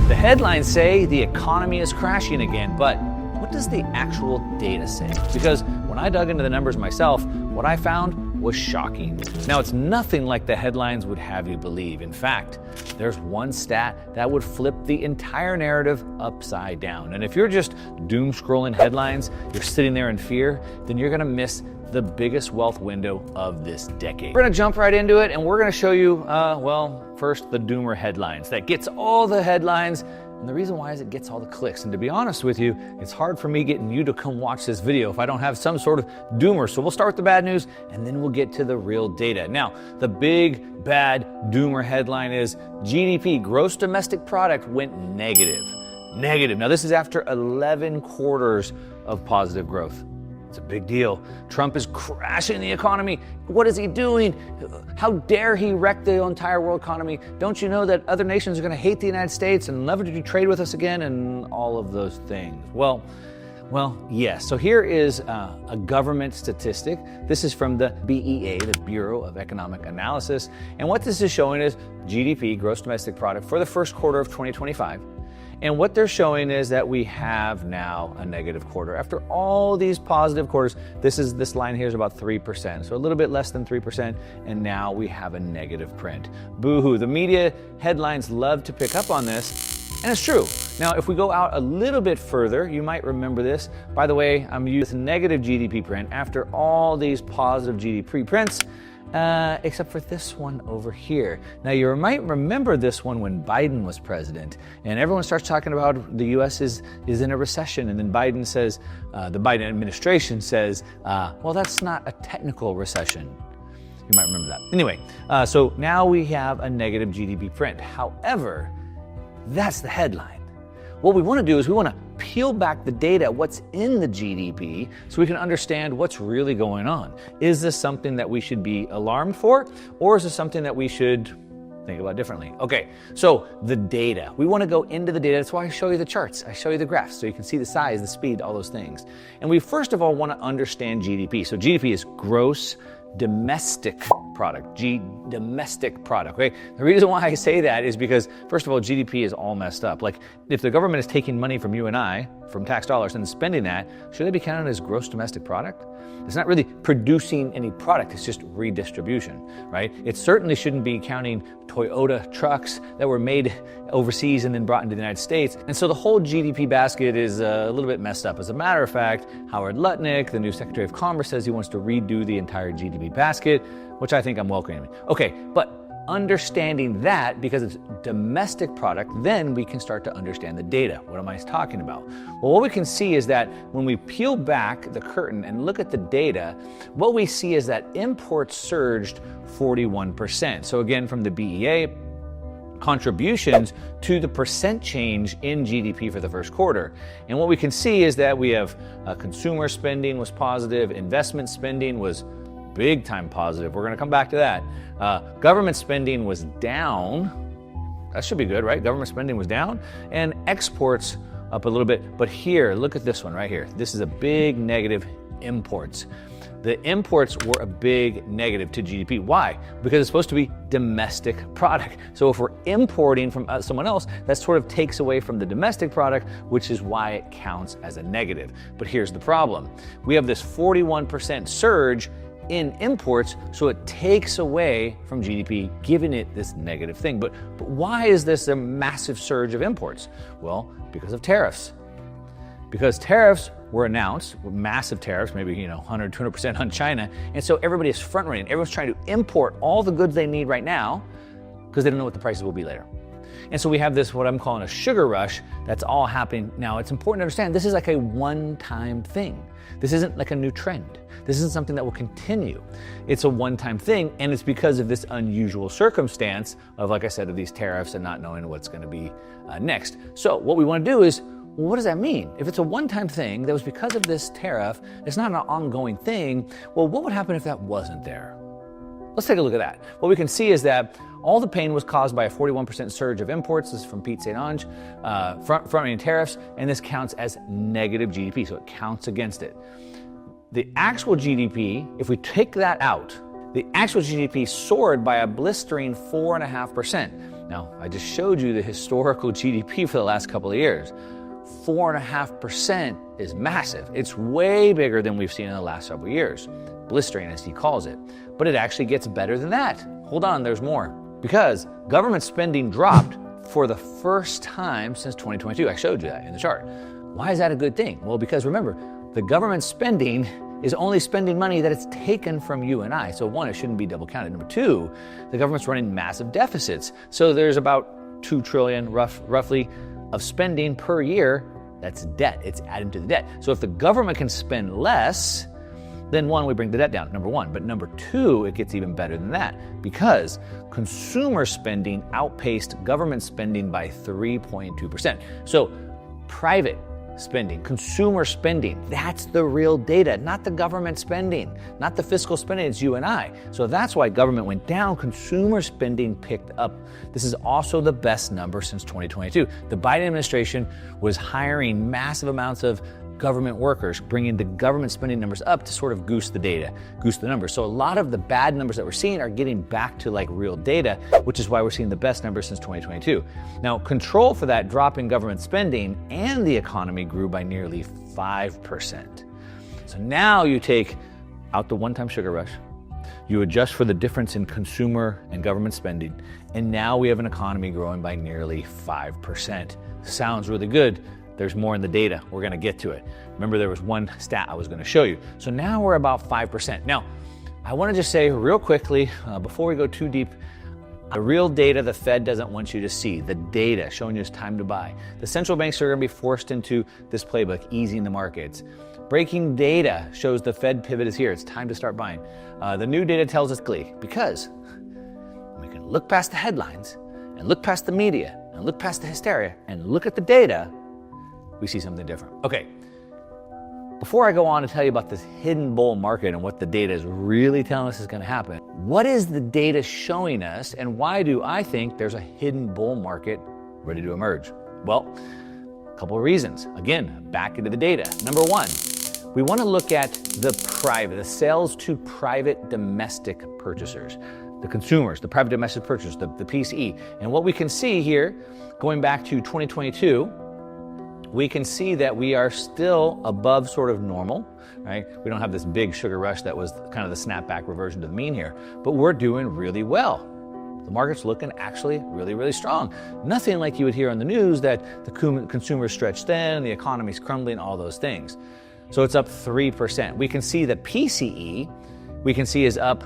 The headlines say the economy is crashing again, but what does the actual data say? Because when I dug into the numbers myself, what I found was shocking. Now, it's nothing like the headlines would have you believe. In fact, there's one stat that would flip the entire narrative upside down. And if you're just doom scrolling headlines, you're sitting there in fear, then you're gonna miss the biggest wealth window of this decade. We're gonna jump right into it, and we're gonna show you, first the doomer headlines. That gets all the headlines, and the reason why is it gets all the clicks. And to be honest with you, it's hard for me getting you to come watch this video if I don't have some sort of doomer. So we'll start with the bad news, and then we'll get to the real data. Now, the big, bad doomer headline is GDP, gross domestic product, went negative. Negative. Now, this is after 11 quarters of positive growth. It's a big deal. Trump is crashing the economy. What is he doing? How dare he wreck the entire world economy? Don't you know that other nations are going to hate the United States and never do trade with us again and all of those things? Well, yes. So here is a government statistic. This is from the BEA, the Bureau of Economic Analysis. And what this is showing is GDP, gross domestic product, for the first quarter of 2025. And what they're showing is that we have now a negative quarter. After all these positive quarters, this line here is about 3%, so a little bit less than 3%, and now we have a negative print. Boo-hoo. The media headlines love to pick up on this, and it's true. Now, if we go out a little bit further, you might remember this. By the way, I'm using negative GDP print after all these positive GDP prints, except for this one over here. Now, you might remember this one when Biden was president, and everyone starts talking about the U.S. is in a recession, and then Biden says, the Biden administration says, well, that's not a technical recession. You might remember that. Anyway, so now we have a negative GDP print. However, that's the headline. What we want to do is we want to peel back the data, what's in the GDP, so we can understand what's really going on. Is this something that we should be alarmed for, or is this something that we should think about differently? Okay, so the data. We want to go into the data. That's why I show you the charts. I show you the graphs so you can see the size, the speed, all those things. And we first of all want to understand GDP. So GDP is gross domestic product, domestic product, okay? The reason why I say that is because, first of all, GDP is all messed up. Like, if the government is taking money from you and I, from tax dollars, and spending that, should they be counted as gross domestic product? It's not really producing any product, it's just redistribution, right? It certainly shouldn't be counting Toyota trucks that were made overseas and then brought into the United States. And so the whole GDP basket is a little bit messed up. As a matter of fact, Howard Lutnick, the new Secretary of Commerce, says he wants to redo the entire GDP basket, which I think I'm welcoming. Okay, but understanding that, because it's domestic product, then we can start to understand the data. What am I talking about? Well, what we can see is that when we peel back the curtain and look at the data, what we see is that imports surged 41%. So again, from the BEA, contributions to the percent change in GDP for the first quarter. And what we can see is that we have consumer spending was positive, investment spending was big time positive. We're going to come back to that. Government spending was down. That should be good, right? Government spending was down, and exports up a little bit. But here, look at this one right here. This is a big negative, imports. The imports were a big negative to GDP. Why? Because it's supposed to be domestic product. So if we're importing from someone else, that sort of takes away from the domestic product, which is why it counts as a negative. But here's the problem. We have this 41% surge in imports, so it takes away from GDP, giving it this negative thing. But why is this a massive surge of imports? Well, because of tariffs. Because tariffs were announced, massive tariffs, maybe 100, 200% on China, and so everybody is front running. Everyone's trying to import all the goods they need right now because they don't know what the prices will be later. And so we have this, what I'm calling a sugar rush, that's all happening now. It's important to understand this is like a one-time thing. This isn't like a new trend. This isn't something that will continue. It's a one-time thing, and it's because of this unusual circumstance of, like I said, of these tariffs and not knowing what's going to be next. So what we want to do is, well, what does that mean? If it's a one-time thing that was because of this tariff, it's not an ongoing thing, well, what would happen if that wasn't there? Let's take a look at that. What we can see is that all the pain was caused by a 41% surge of imports. This is from Pete St. Ange, front-running tariffs, and this counts as negative GDP, so it counts against it. The actual GDP, if we take that out, the actual GDP soared by a blistering 4.5%. Now, I just showed you the historical GDP for the last couple of years. 4.5% is massive. It's way bigger than we've seen in the last several years. Blistering, as he calls it. But it actually gets better than that. Hold on, there's more. Because government spending dropped for the first time since 2022. I showed you that in the chart. Why is that a good thing? Well, because remember, the government spending is only spending money that it's taken from you and I. So one, it shouldn't be double counted. Number two, the government's running massive deficits. So there's about 2 trillion roughly of spending per year. That's debt. It's added to the debt. So if the government can spend less, then one, we bring the debt down, number one. But number two, it gets even better than that because consumer spending outpaced government spending by 3.2%. So private spending, consumer spending, that's the real data, not the government spending, not the fiscal spending, it's you and I. So that's why government went down, consumer spending picked up. This is also the best number since 2022. The Biden administration was hiring massive amounts of government workers, bringing the government spending numbers up to sort of goose the data, goose the numbers. So a lot of the bad numbers that we're seeing are getting back to like real data, which is why we're seeing the best numbers since 2022. Now, control for that drop in government spending and the economy grew by nearly 5%. So now you take out the one-time sugar rush, you adjust for the difference in consumer and government spending, and now we have an economy growing by nearly 5%. Sounds really good. There's more in the data. We're going to get to it. Remember, there was one stat I was going to show you. So now we're about 5%. Now, I want to just say real quickly, before we go too deep, the real data the Fed doesn't want you to see, the data showing you it's time to buy. The central banks are going to be forced into this playbook, easing the markets. Breaking data shows the Fed pivot is here. It's time to start buying. The new data tells us clearly because we can look past the headlines and look past the media and look past the hysteria and look at the data, we see something different. Okay, before I go on to tell you about this hidden bull market and what the data is really telling us is going to happen, what is the data showing us and why do I think there's a hidden bull market ready to emerge? Well, a couple of reasons. Again, back into the data. Number one, we want to look at the sales to private domestic purchasers, the consumers, the private domestic purchasers, the PCE. And what we can see here, going back to 2022, we can see that we are still above sort of normal, right? We don't have this big sugar rush that was kind of the snapback reversion to the mean here, but we're doing really well. The market's looking actually really, really strong. Nothing like you would hear on the news that the consumer's stretched thin, the economy's crumbling, all those things. So it's up 3%. We can see that PCE, we can see is up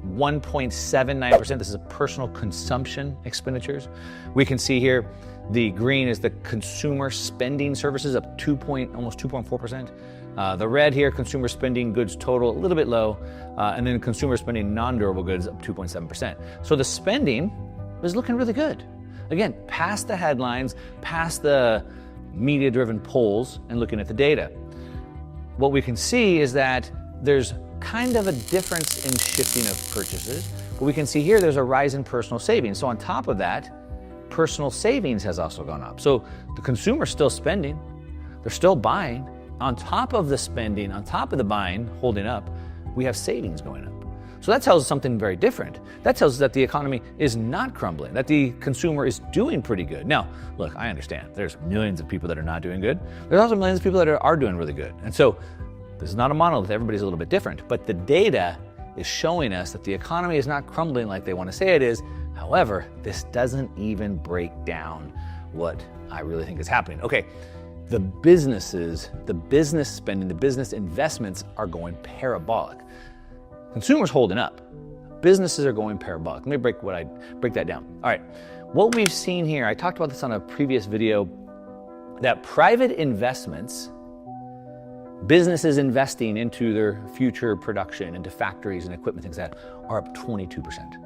1.79%. This is a personal consumption expenditures. We can see here the green is the consumer spending services up almost 2.4%. The red here, consumer spending goods total, a little bit low. And then consumer spending non-durable goods up 2.7%. So the spending is looking really good. Again, past the headlines, past the media-driven polls and looking at the data. What we can see is that there's kind of a difference in shifting of purchases. But we can see here there's a rise in personal savings. So on top of that, personal savings has also gone up. So the consumer's still spending, they're still buying. On top of the spending, on top of the buying holding up, we have savings going up. So that tells us something very different. That tells us that the economy is not crumbling, that the consumer is doing pretty good. Now, look, I understand there's millions of people that are not doing good. There's also millions of people that are doing really good. And so this is not a monolith, everybody's a little bit different, but the data is showing us that the economy is not crumbling like they want to say it is. However, this doesn't even break down what I really think is happening. Okay, the businesses, the business spending, the business investments are going parabolic. Consumers holding up. Businesses are going parabolic. Let me break that down. All right, what we've seen here, I talked about this on a previous video, that private investments, businesses investing into their future production, into factories and equipment, things like that, are up 22%.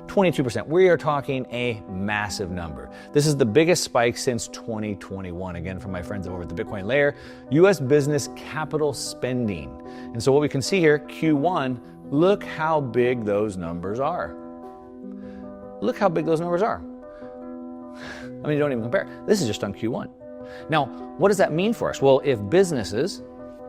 22%. We are talking a massive number. This is the biggest spike since 2021. Again, from my friends over at the Bitcoin Layer, U.S. business capital spending. And so what we can see here, Q1, look how big those numbers are. Look how big those numbers are. I mean, you don't even compare. This is just on Q1. Now, what does that mean for us? Well, if businesses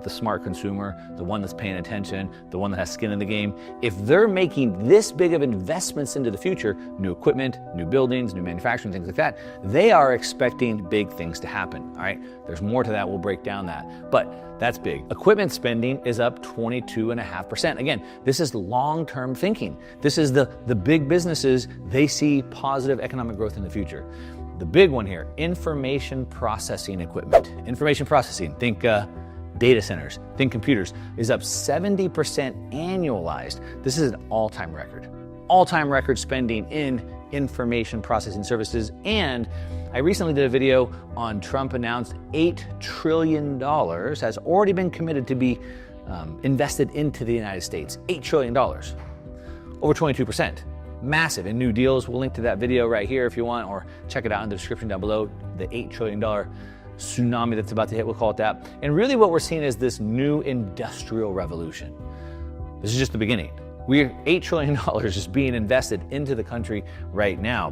the smart consumer, the one that's paying attention, the one that has skin in the game, if they're making this big of investments into the future, new equipment, new buildings, new manufacturing, things like that, they are expecting big things to happen, all right? There's more to that, we'll break down that, but that's big. Equipment spending is up 22.5%. Again, this is long-term thinking. This is the big businesses, they see positive economic growth in the future. The big one here, information processing equipment. Information processing, think data centers, think computers, is up 70% annualized. This is an all-time record. All-time record spending in information processing services. And I recently did a video on Trump announced $8 trillion has already been committed to be invested into the United States. $8 trillion, over 22%. Massive in new deals. We'll link to that video right here if you want, or check it out in the description down below. The $8 trillion tsunami that's about to hit, we'll call it that. And really what we're seeing is this new industrial revolution. This is just the beginning. We're $8 trillion just being invested into the country right now.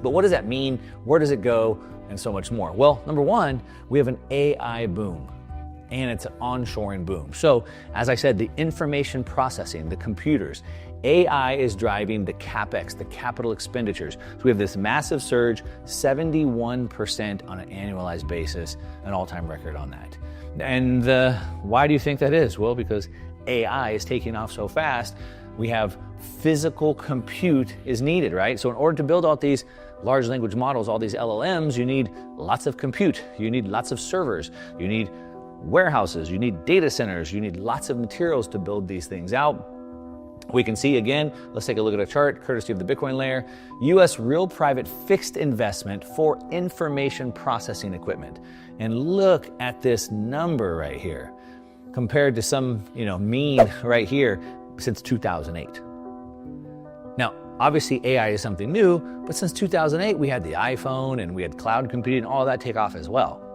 But what does that mean? Where does it go? And so much more. Well, number one, we have an AI boom. And it's an onshoring boom. So, as I said, the information processing, the computers, AI is driving the CapEx, the capital expenditures. So we have this massive surge, 71% on an annualized basis, an all-time record on that. And why do you think that is? Well, because AI is taking off so fast, we have physical compute is needed, right? So in order to build all these large language models, all these LLMs, you need lots of compute, you need lots of servers, you need warehouses, you need data centers, you need lots of materials to build these things out. We can see again, let's take a look at a chart, courtesy of the Bitcoin layer, US real private fixed investment for information processing equipment. And look at this number right here, compared to some, mean right here since 2008. Now, obviously AI is something new, but since 2008, we had the iPhone and we had cloud computing, all that take off as well.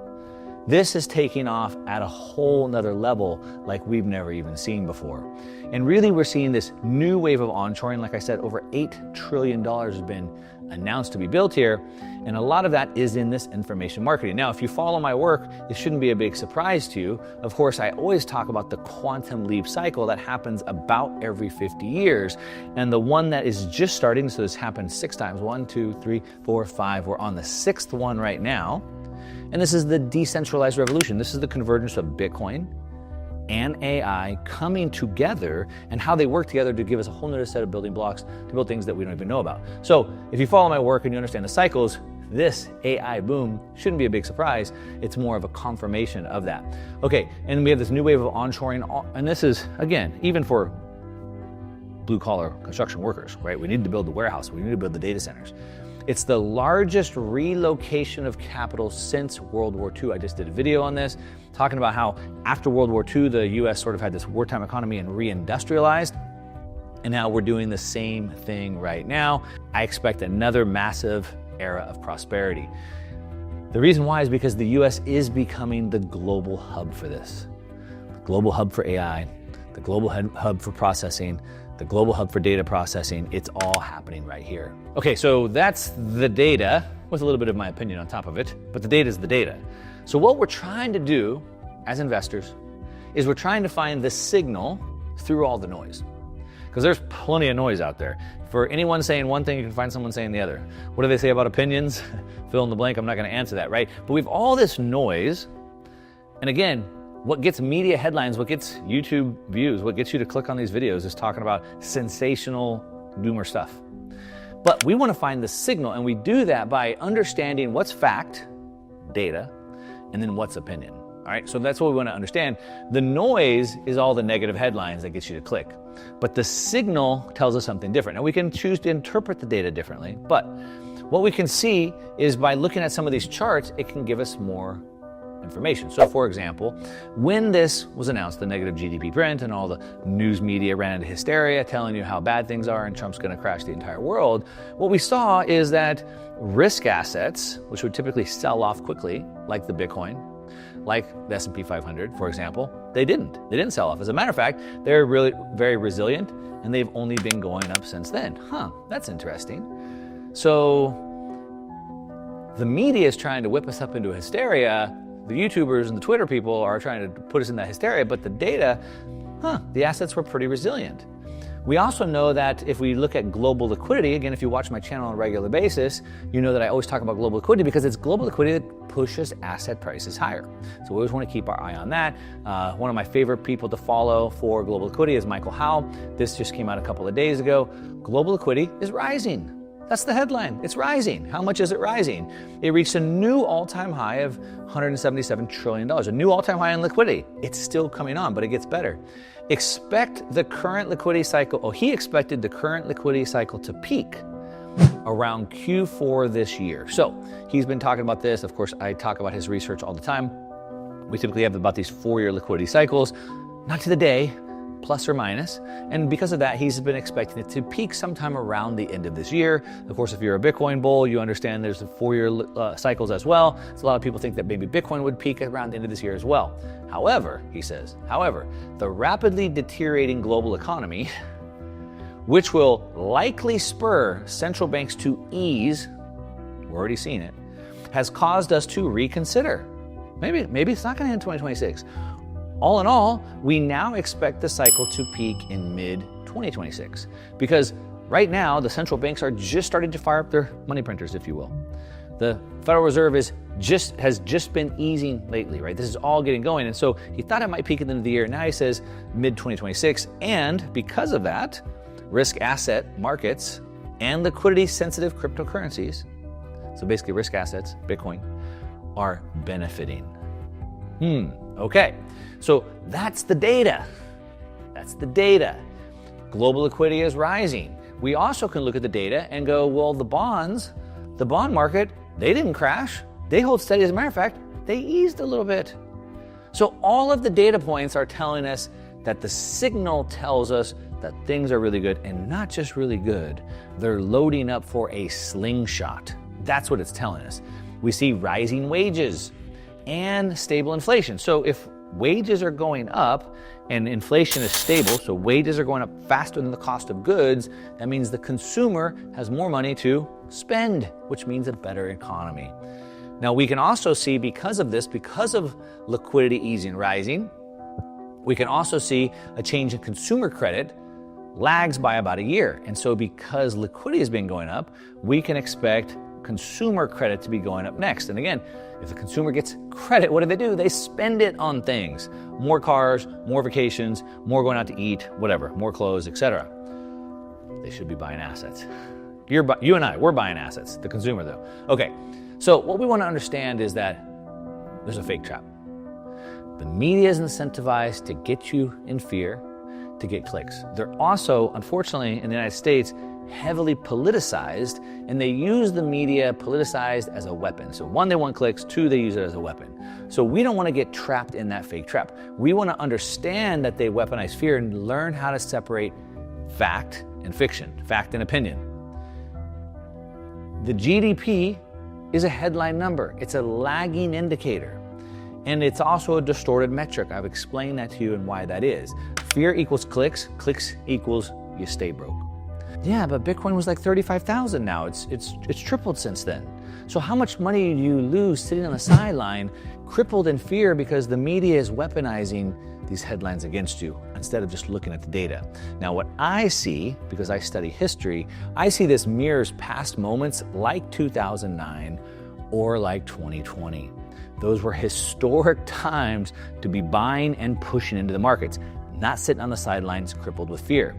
This is taking off at a whole nother level like we've never even seen before. And really we're seeing this new wave of onshoring. Like I said, over $8 trillion has been announced to be built here. And a lot of that is in this information marketing. Now, if you follow my work, it shouldn't be a big surprise to you. Of course, I always talk about the quantum leap cycle that happens about every 50 years. And the one that is just starting, so this happened 6 times, 1, 2, 3, 4, 5. We're on the 6th one right now. And this is the decentralized revolution. This is the convergence of Bitcoin and AI coming together and how they work together to give us a whole nother set of building blocks to build things that we don't even know about. So if you follow my work and you understand the cycles, this AI boom shouldn't be a big surprise. It's more of a confirmation of that. Okay, and we have this new wave of onshoring, and this is, again, even for blue-collar construction workers, right? We need to build the warehouse. We need to build the data centers. It's the largest relocation of capital since World War II. I just did a video on this, talking about how after World War II, the US sort of had this wartime economy and reindustrialized. And now we're doing the same thing right now. I expect another massive era of prosperity. The reason why is because the US is becoming the global hub for this. The global hub for AI, the global hub for processing, the global hub for data processing. It's all happening right here. Okay, so that's the data with a little bit of my opinion on top of it, but the data is the data. So what we're trying to do as investors is we're trying to find the signal through all the noise. Because there's plenty of noise out there. For anyone saying one thing, you can find someone saying the other. What do they say about opinions? Fill in the blank, I'm not gonna answer that, right? But we've all this noise, and again, what gets media headlines, what gets YouTube views, what gets you to click on these videos is talking about sensational doomer stuff. But we want to find the signal, and we do that by understanding what's fact, data, and then what's opinion. All right, so that's what we want to understand. The noise is all the negative headlines that gets you to click. But the signal tells us something different. Now we can choose to interpret the data differently, but what we can see is by looking at some of these charts, it can give us more information. So for example, when this was announced, the negative GDP Brent and all the news media ran into hysteria telling you how bad things are and Trump's going to crash the entire world, what we saw is that risk assets, which would typically sell off quickly, like the Bitcoin, like the S&P 500, for example, they didn't sell off. As a matter of fact, they're really very resilient and they've only been going up since then. That's interesting. So the media is trying to whip us up into hysteria The YouTubers and the Twitter people are trying to put us in that hysteria, but the data, the assets were pretty resilient. We also know that if we look at global liquidity, again, if you watch my channel on a regular basis, you know that I always talk about global liquidity because it's global liquidity that pushes asset prices higher. So we always want to keep our eye on that. One of my favorite people to follow for global liquidity is Michael Howell. This just came out a couple of days ago. Global liquidity is rising. That's the headline. It's rising. How much is it rising? It reached a new all-time high of $177 trillion, a new all-time high in liquidity. It's still coming on, but it gets better. Expect the current liquidity cycle, he expected the current liquidity cycle to peak around Q4 this year. So he's been talking about this. Of course, I talk about his research all the time. We typically have about these 4-year liquidity cycles, not to the day, plus or minus. And because of that, he's been expecting it to peak sometime around the end of this year. Of course, if you're a Bitcoin bull, you understand there's the 4-year cycles as well. So a lot of people think that maybe Bitcoin would peak around the end of this year as well. However, he says, the rapidly deteriorating global economy, which will likely spur central banks to ease, we're already seeing it, has caused us to reconsider. Maybe it's not going to end in 2026. All in all, we now expect the cycle to peak in mid-2026 because right now the central banks are just starting to fire up their money printers, if you will. The Federal Reserve has just been easing lately, right? This is all getting going. And so he thought it might peak at the end of the year. Now he says mid-2026. And because of that, risk asset markets and liquidity sensitive cryptocurrencies, so basically risk assets, Bitcoin, are benefiting. Okay. So that's the data. Global liquidity is rising. We also can look at the data and go, well, the bond market, they didn't crash. They hold steady. As a matter of fact, they eased a little bit. So all of the data points are telling us that the signal tells us that things are really good, and not just really good. They're loading up for a slingshot. That's what it's telling us. We see rising wages and stable inflation. So if wages are going up and inflation is stable, so wages are going up faster than the cost of goods, that means the consumer has more money to spend, which means a better economy. Now we can also see because of this, because of liquidity easing rising, we can also see a change in consumer credit lags by about a year. And so because liquidity has been going up, we can expect consumer credit to be going up next. And again, if the consumer gets credit, what do? They spend it on things. More cars, more vacations, more going out to eat, whatever, more clothes, etc. They should be buying assets. You and I, we're buying assets, the consumer though. Okay, so what we want to understand is that there's a fake trap. The media is incentivized to get you in fear, to get clicks. They're also, unfortunately, in the United States, heavily politicized, and they use the media politicized as a weapon. So 1, they want clicks, 2, they use it as a weapon. So we don't want to get trapped in that fake trap. We want to understand that they weaponize fear and learn how to separate fact and fiction, fact and opinion. The GDP is a headline number. It's a lagging indicator. And it's also a distorted metric. I've explained that to you and why that is. Fear equals clicks, clicks equals you stay broke. Yeah, but Bitcoin was like 35,000 now. It's tripled since then. So how much money do you lose sitting on the sideline, crippled in fear because the media is weaponizing these headlines against you instead of just looking at the data? Now what I see, because I study history, I see this mirrors past moments like 2009 or like 2020. Those were historic times to be buying and pushing into the markets, not sitting on the sidelines crippled with fear.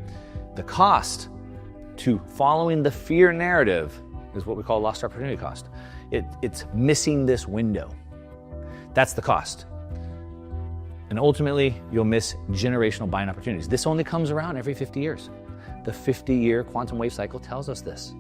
The cost to following the fear narrative is what we call lost opportunity cost. It's missing this window. That's the cost. And ultimately, you'll miss generational buying opportunities. This only comes around every 50 years. The 50-year quantum wave cycle tells us this.